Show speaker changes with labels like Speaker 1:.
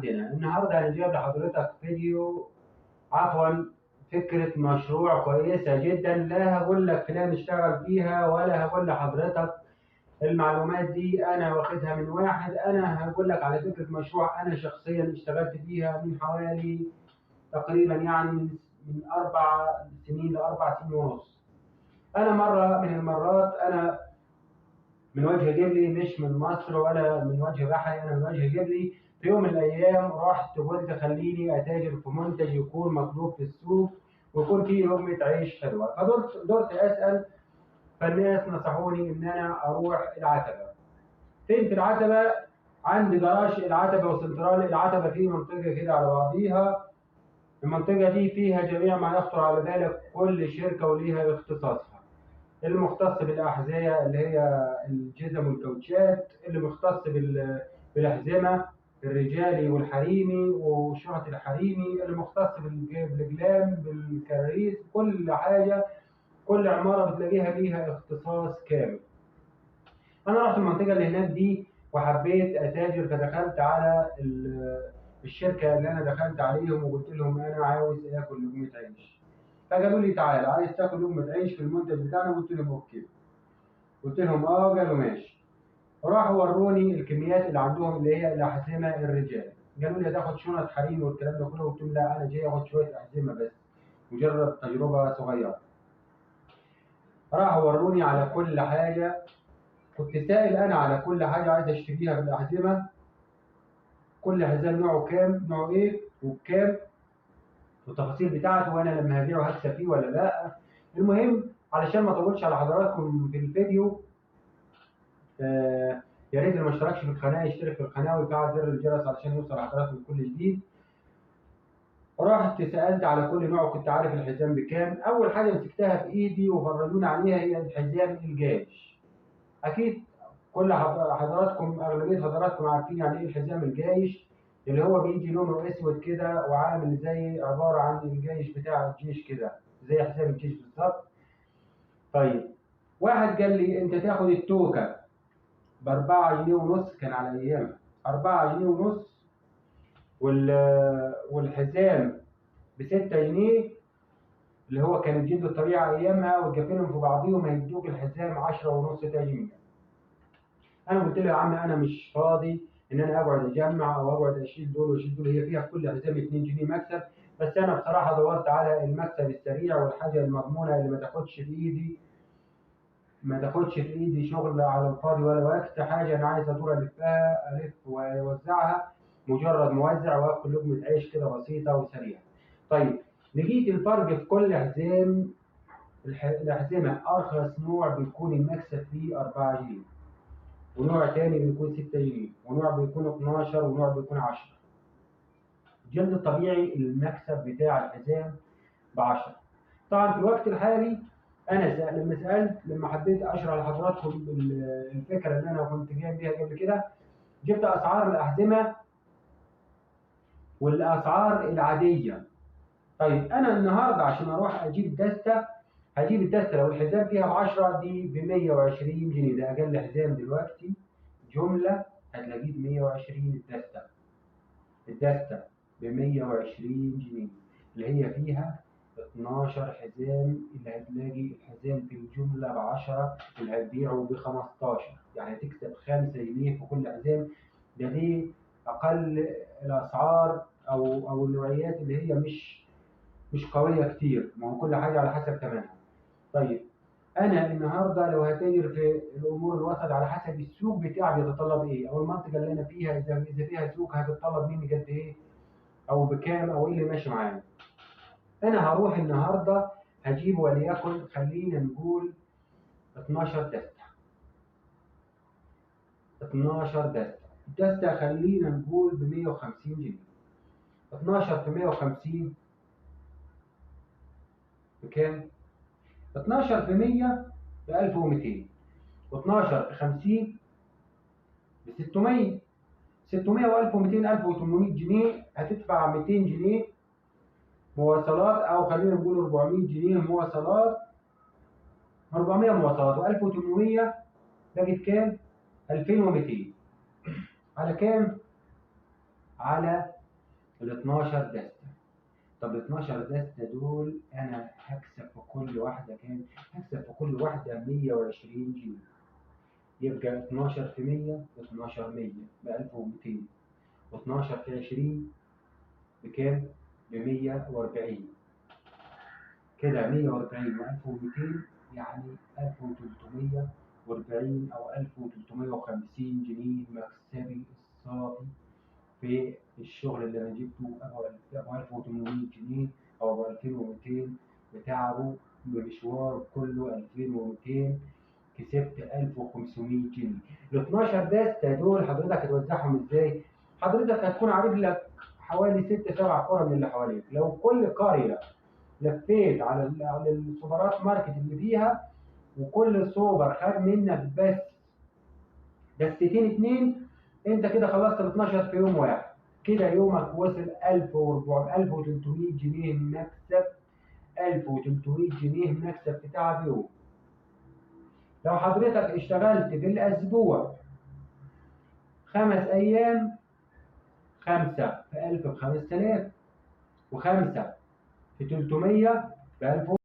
Speaker 1: عندنا النهارده انا جايب لحضرتك فيديو، عفوا فكرة مشروع كويسة جدا. لا هقول لك فلان اشتغل فيها ولا هقول لحضرتك المعلومات دي انا واخدها من واحد. انا هقول لك على فكرة مشروع انا شخصيا اشتغلت فيها من حوالي تقريبا يعني من 4 سنين ل4 سنين ونص. انا مرة من المرات انا من وجه جبلي، مش من مصر ولا من وجه بحري، انا من وجه جبلي. في يوم من الايام رحت قلت خليني اتاجر في منتج يكون مطلوب في السوق ويكون فيه لقمه عيش حلوه. فدرت اسال، فالناس نصحوني ان انا اروح العتبه. فين في العتبه؟ عند جراج العتبه وسنترال العتبه، في منطقه كده على بعضيها. المنطقه دي فيها جميع ما يخطر على بالك، كل شركه وليها اختصاصها. اللي مختص بالأحذية اللي هي الجزم والكوتشات، اللي مختص بالأحزمة الرجالي والحريمي والشرط الحريمي، اللي مختص بالجلام بالكراريس، كل حاجة كل عمارة بتلاقيها ليها اختصاص كامل. أنا رحت المنطقة اللي هناك دي وحبيت أتاجر، فدخلت على الشركة اللي أنا دخلت عليهم وقلت لهم أنا عاوز آكل لقمة عيش. فقالوا لي تعالى عايز تاكل لقمة عيش في المنتج بتاعنا؟ قلت لهم اوكي. قلت لهم قالوا ماشي. راحوا وروني الكميات اللي عندهم اللي هي الاحزمه الرجال. قالوا لي هتاخد شنط حريمي والكلام ده كله؟ قلت لهم لا، انا جاي اخد شويه احزمه بس، مجرد تجربه صغيره. راحوا وروني على كل حاجه، كنت سائل انا على كل حاجه عايز اشتريها في الاحزمه، كل حزام نوعه كام، نوعه ايه وبكام، والتفاصيل بتاعته، وانا لما هبيعه هكسب فيه ولا لا. المهم علشان ما اطولش على حضراتكم في الفيديو، يا ريت اللي ما اشتركش في القناه يشترك في القناه ويفعل زر الجرس علشان يوصل لحضراتكم كل جديد. رحت سالت على كل نوع، كنت عارف الحزام بكام. اول حاجه مسكتها في ايدي وفرجوني عليها هي الحزام الجايش. اكيد كل حضراتكم، اغلبيه حضراتكم عارفين يعني ايه الحزام الجايش، اللي هو بيجي لونه اسود كده وعامل زي عباره عن الجيش بتاع الجيش كده، زي حزام الجيش بالظبط. طيب واحد قال لي انت تاخد التوكه ب4 جنيه ونص، كان على ايامها 4 جنيه ونص، والحزام ب6 جنيه، اللي هو كان الجلد الطبيعي ايامها، وتجفنهم في بعضيهم هيدوك الحزام 10 ونص تجميع. انا قلت له يا عم انا مش فاضي ان انا اقعد اجمع او اقعد اشيل دول واشيل دول، هي فيها في كل حزام 2 جنيه مكسب. بس انا بصراحه دورت على المكسب السريع والحاجه المضمونه اللي ما تاخدش في ايدي شغل على الفاضي ولا وقت، حاجه انا عايز ادور الفها الف واوزعها، مجرد موزع واكل لقمه عيش كده بسيطه وسريعه. طيب لقيت الفرق في كل حزام. الاحزمه ارخص نوع بيكون المكسب فيه 4 جنيه، ونوع تاني بيكون 6 جنيه، ونوع بيكون 12، ونوع بيكون 10. الجلد الطبيعي المكسب بتاع الحزام ب10. طبعا في الوقت الحالي انا لما حبيت اشرح لحضراتكم الفكره اللي انا كنت جاي بيها قبل كده، جبت اسعار الاحزمه والاسعار العاديه. طيب انا النهارده عشان اروح اجيب دسته، هجيب الدسته لو الحزام فيها ب10 دي ب120 جنيه، ده اقل حزام دلوقتي جمله هتلاقيه ب120. الدستة ب120 جنيه اللي هي فيها 12 حزام، اللي هتلاقي الحزام في الجملة ب10 اللي هتبيعه ب15، يعني هتكسب 5 جنيه في كل حزام. دي أقل الأسعار أو النوعيات اللي هي مش قوية كتير، ما هو كل حاجة على حسب ثمنها. طيب انا النهارده لو هتاجر في الامور الوسط على حسب السوق بتاعي بيتطلب ايه، او المنطقه اللي انا فيها اذا فيها سوق هتتطلب مني قد ايه او بكام او ايه اللي ماشي معايا. انا هروح النهارده هجيب وليكن خلينا نقول 12 دسته. 12 دسته، الدسته خلينا نقول ب 150 جنيه. 12 في 150 بكام؟ 12 في 100 ب 1200، و12 في 50 ب 600. 600 و1200 1800 جنيه، هتدفع 200 جنيه مواصلات، او خلينا نقول 400 جنيه مواصلات، 400 مواصلات و1800 بقت كام؟ 2200 على كام؟ على ال 12 دستة. طب ال 12 دستة دول أنا هكسب في كل واحدة كام؟ هكسب في كل واحدة 120 جنيه. يبقى 12 في 100 ب 12 100 ب 1200، و12 في 20 بكام؟ ب 140. كده 140 و1200 يعني 1340 أو 1350 جنيه مكسبي الصافي في الشغل اللي أنا جبته، أبو 1800 جنيه أو أبو 2200 بتعبه بمشوار كله 2200، كسبت 1500 جنيه. ال 12 دستة دول حضرتك هتوزعهم ازاي؟ حضرتك هتكون عارف لك حوالي 6 7 قرى من اللي حواليك. لو كل قرية لفيت على السوبرات ماركت اللي فيها، وكل سوبر خد منك بس دستتين اتنين، انت كده خلصت ال 12 في يوم واحد. كده يومك وصل 1400 1300 جنيه مكسب، 1300 جنيه مكسب في تعب يوم. لو حضرتك اشتغلت بالاسبوع 5 ايام، 5 في 1000 ب 5000، و5 في 300 ب 1000.